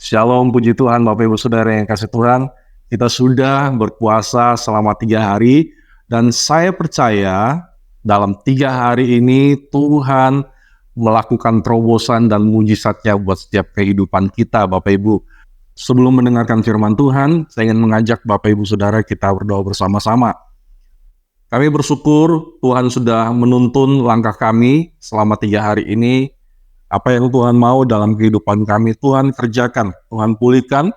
Shalom, puji Tuhan Bapak Ibu Saudara yang kasih Tuhan. Kita sudah berpuasa selama 3 hari dan saya percaya dalam 3 hari ini Tuhan melakukan terobosan dan mujizatnya buat setiap kehidupan kita Bapak Ibu. Sebelum mendengarkan firman Tuhan, saya ingin mengajak Bapak Ibu Saudara kita berdoa bersama-sama. Kami bersyukur Tuhan sudah menuntun langkah kami selama 3 hari ini. Apa yang Tuhan mau dalam kehidupan kami, Tuhan kerjakan, Tuhan pulihkan.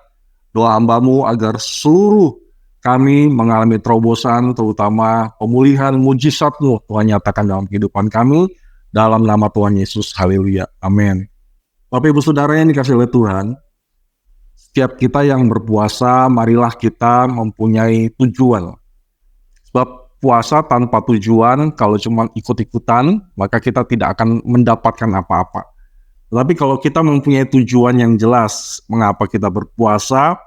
Doa hamba-Mu agar seluruh kami mengalami terobosan, terutama pemulihan mujizat-Mu, Tuhan nyatakan dalam kehidupan kami, dalam nama Tuhan Yesus, haleluya, amin. Bapak Ibu Saudara yang dikasih oleh Tuhan, setiap kita yang berpuasa, marilah kita mempunyai tujuan. Sebab puasa tanpa tujuan, kalau cuma ikut-ikutan, maka kita tidak akan mendapatkan apa-apa. Tapi kalau kita mempunyai tujuan yang jelas mengapa kita berpuasa,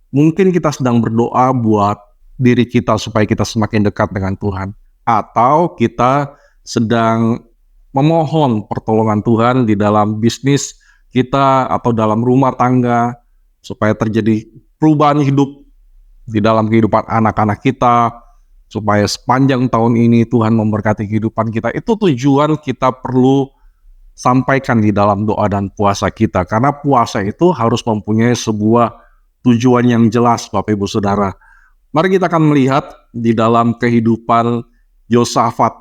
mungkin kita sedang berdoa buat diri kita supaya kita semakin dekat dengan Tuhan. Atau kita sedang memohon pertolongan Tuhan di dalam bisnis kita atau dalam rumah tangga, supaya terjadi perubahan hidup di dalam kehidupan anak-anak kita, supaya sepanjang tahun ini Tuhan memberkati kehidupan kita. Itu tujuan kita perlu sampaikan di dalam doa dan puasa kita, karena puasa itu harus mempunyai sebuah tujuan yang jelas Bapak Ibu Saudara. Mari kita akan melihat di dalam kehidupan Yosafat.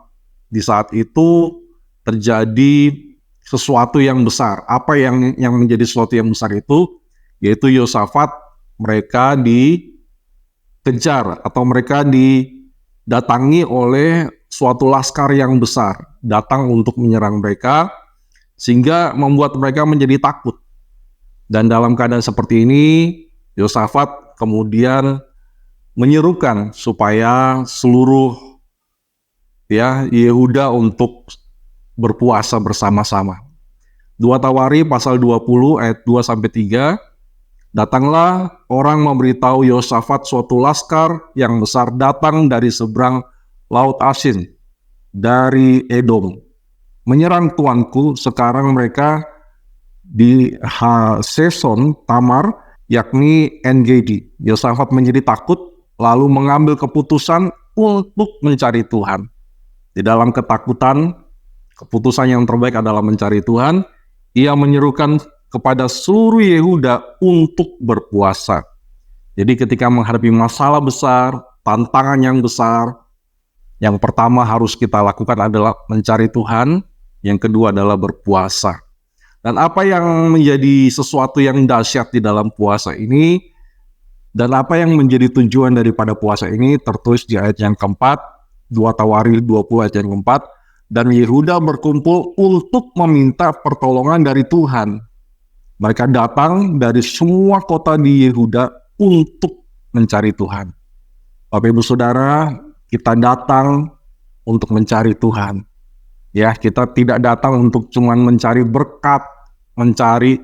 Di saat itu terjadi sesuatu yang besar. Apa yang menjadi sesuatu yang besar itu? Yaitu Yosafat, mereka dikejar atau mereka didatangi oleh suatu laskar yang besar, datang untuk menyerang mereka, sehingga membuat mereka menjadi takut. Dan dalam keadaan seperti ini, Yosafat kemudian menyerukan supaya seluruh Yehuda untuk berpuasa bersama-sama. 2 Tawari pasal 20 ayat 2-3, datanglah orang memberitahu Yosafat suatu laskar yang besar datang dari seberang Laut Asin, dari Edom. Menyerang tuanku, sekarang mereka di Haseson Tamar, yakni En-Gedi. Yosafat menjadi takut, lalu mengambil keputusan untuk mencari Tuhan. Di dalam ketakutan, keputusan yang terbaik adalah mencari Tuhan. Ia menyerukan kepada seluruh Yehuda untuk berpuasa. Jadi ketika menghadapi masalah besar, tantangan yang besar, yang pertama harus kita lakukan adalah mencari Tuhan. Yang kedua adalah berpuasa. Dan apa yang menjadi sesuatu yang dahsyat di dalam puasa ini, dan apa yang menjadi tujuan daripada puasa ini, tertulis di ayat yang keempat, 2 Tawari 20 ayat yang keempat, dan Yehuda berkumpul untuk meminta pertolongan dari Tuhan. Mereka datang dari semua kota di Yehuda untuk mencari Tuhan. Bapak Ibu Saudara, kita datang untuk mencari Tuhan. Ya, kita tidak datang untuk cuma mencari berkat, mencari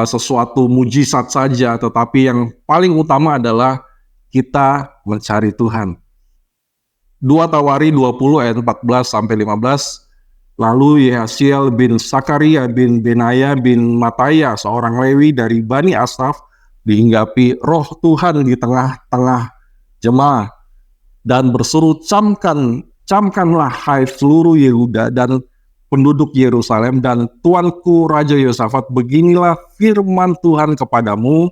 sesuatu mujizat saja, tetapi yang paling utama adalah kita mencari Tuhan. 2 Tawari 20 ayat 14-15, lalu Yehasiel bin Sakaria bin Benaya bin Mataya, seorang Lewi dari Bani Asaf, dihinggapi roh Tuhan di tengah-tengah jemaah dan berseru, camkanlah hai seluruh Yehuda dan penduduk Yerusalem dan tuanku Raja Yosafat, beginilah firman Tuhan kepadamu,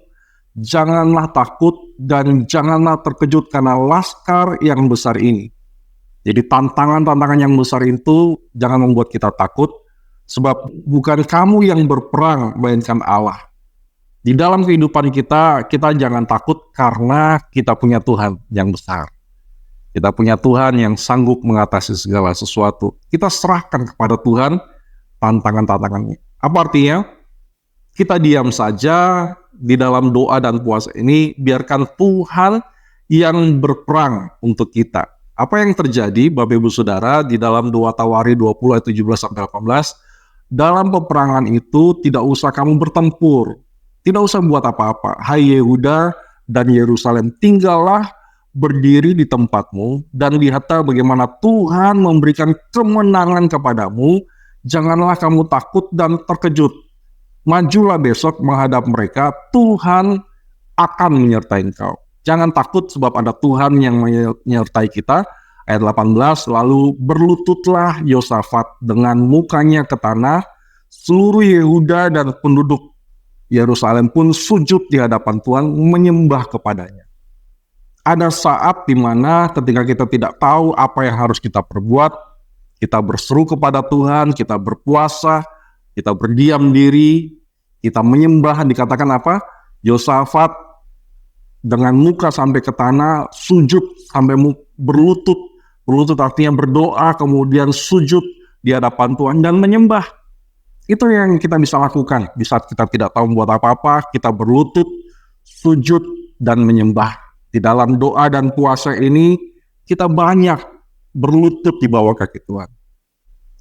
janganlah takut dan janganlah terkejut karena laskar yang besar ini. Jadi tantangan-tantangan yang besar itu jangan membuat kita takut, sebab bukan kamu yang berperang, melainkan Allah. Di dalam kehidupan kita jangan takut karena kita punya Tuhan yang besar. Kita punya Tuhan yang sanggup mengatasi segala sesuatu. Kita serahkan kepada Tuhan tantangan-tantangannya. Apa artinya? Kita diam saja di dalam doa dan puasa ini, biarkan Tuhan yang berperang untuk kita. Apa yang terjadi, Bapak Ibu Saudara, di dalam 2 Tawari 20 ayat 17-18, dalam peperangan itu tidak usah kamu bertempur, tidak usah buat apa-apa. Hai Yehuda dan Yerusalem, tinggallah berdiri di tempatmu dan lihatlah bagaimana Tuhan memberikan kemenangan kepadamu. Janganlah kamu takut dan terkejut. majulah besok menghadap mereka, Tuhan akan menyertai engkau. Jangan takut sebab ada Tuhan yang menyertai kita. Ayat 18, lalu berlututlah Yosafat dengan mukanya ke tanah, seluruh Yehuda dan penduduk Yerusalem pun sujud di hadapan Tuhan, menyembah kepadanya. Ada saat di mana ketika kita tidak tahu apa yang harus kita perbuat, kita berseru kepada Tuhan, kita berpuasa, kita berdiam diri, kita menyembah. Dikatakan apa? Yosafat dengan muka sampai ke tanah, sujud sampai berlutut. Berlutut artinya berdoa, kemudian sujud di hadapan Tuhan dan menyembah. Itu yang kita bisa lakukan. Di saat kita tidak tahu membuat apa-apa, kita berlutut, sujud, dan menyembah. Di dalam doa dan puasa ini, kita banyak berlutut di bawah kaki Tuhan.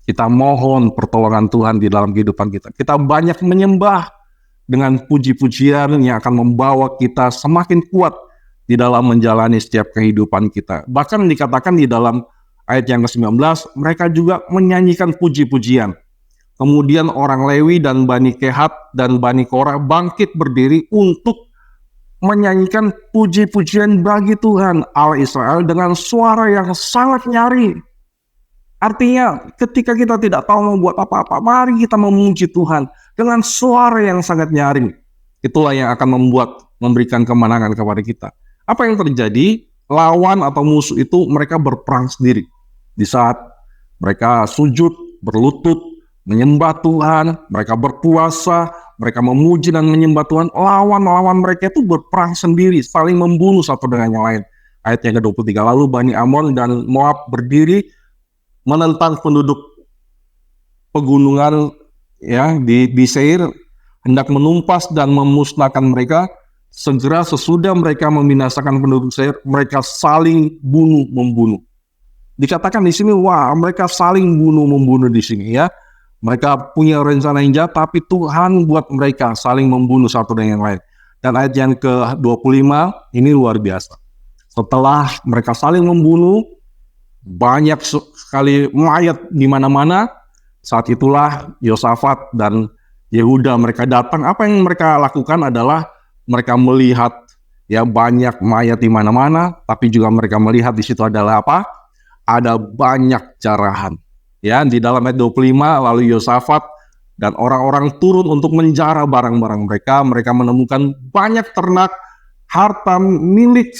Kita mohon pertolongan Tuhan di dalam kehidupan kita. Kita banyak menyembah dengan puji-pujian yang akan membawa kita semakin kuat di dalam menjalani setiap kehidupan kita. Bahkan dikatakan di dalam ayat yang ke-19, mereka juga menyanyikan puji-pujian. Kemudian orang Lewi dan Bani Kehat dan Bani Korah bangkit berdiri untuk menyanyikan puji-pujian bagi Tuhan Allah Israel dengan suara yang sangat nyaring. Artinya ketika kita tidak tahu membuat apa-apa, mari kita memuji Tuhan dengan suara yang sangat nyaring. Itulah yang akan memberikan kemenangan kepada kita. Apa yang terjadi? Lawan atau musuh itu mereka berperang sendiri. Di saat mereka sujud, berlutut, menyembah Tuhan, mereka berpuasa, mereka memuji dan menyembah Tuhan, lawan-lawan mereka itu berperang sendiri, saling membunuh satu dengan yang lain. Ayat yang ke-23, lalu Bani Amon dan Moab berdiri menentang penduduk pegunungan ya di Seir, hendak menumpas dan memusnahkan mereka. Segera sesudah mereka membinasakan penduduk Seir, mereka saling bunuh-membunuh. Dikatakan di sini, wah, mereka saling bunuh-membunuh di sini ya. Mereka punya rencana yang jahat, tapi Tuhan buat mereka saling membunuh satu dengan yang lain. Dan ayat yang ke-25 ini luar biasa. Setelah mereka saling membunuh, banyak sekali mayat di mana-mana. Saat itulah Yosafat dan Yehuda mereka datang. Apa yang mereka lakukan adalah mereka melihat ya banyak mayat di mana-mana, tapi juga mereka melihat di situ adalah apa? Ada banyak jarahan. Ya, di dalam ayat 25, lalu Yosafat dan orang-orang turun untuk menjara barang-barang mereka. Mereka menemukan banyak ternak, harta milik,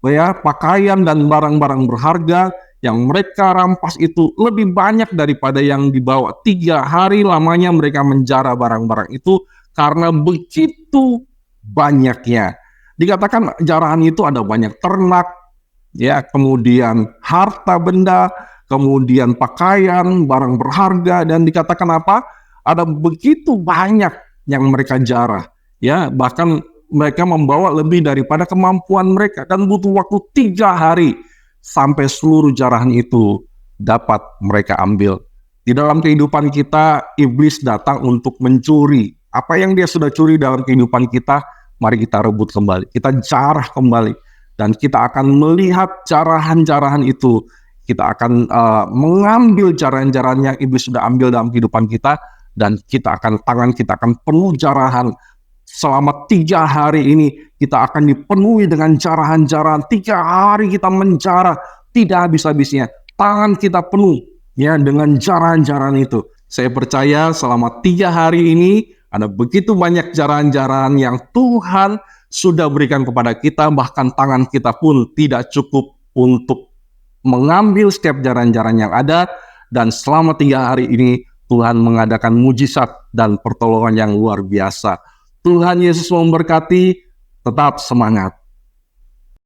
ya, pakaian dan barang-barang berharga yang mereka rampas itu lebih banyak daripada yang dibawa. 3 hari lamanya mereka menjara barang-barang itu karena begitu banyaknya. Dikatakan jarahan itu ada banyak ternak, ya, kemudian harta benda, kemudian pakaian, barang berharga, dan dikatakan apa? Ada begitu banyak yang mereka jarah, ya, bahkan mereka membawa lebih daripada kemampuan mereka dan butuh waktu 3 hari sampai seluruh jarahan itu dapat mereka ambil. Di dalam kehidupan kita, iblis datang untuk mencuri. Apa yang dia sudah curi dalam kehidupan kita, mari kita rebut kembali, kita jarah kembali, dan kita akan melihat jarahan-jarahan itu. Kita akan mengambil jarahan-jarahan yang iblis sudah ambil dalam kehidupan kita, dan tangan kita akan penuh jarahan. Selama 3 hari ini kita akan dipenuhi dengan jarahan-jarahan. 3 hari kita menjarah tidak habis-habisnya. Tangan kita penuh ya dengan jarahan-jarahan itu. Saya percaya selama 3 hari ini ada begitu banyak jarahan-jarahan yang Tuhan sudah berikan kepada kita, bahkan tangan kita pun tidak cukup untuk mengambil setiap jaran-jaran yang ada, dan selama 3 hari ini Tuhan mengadakan mujizat dan pertolongan yang luar biasa. Tuhan Yesus memberkati, tetap semangat.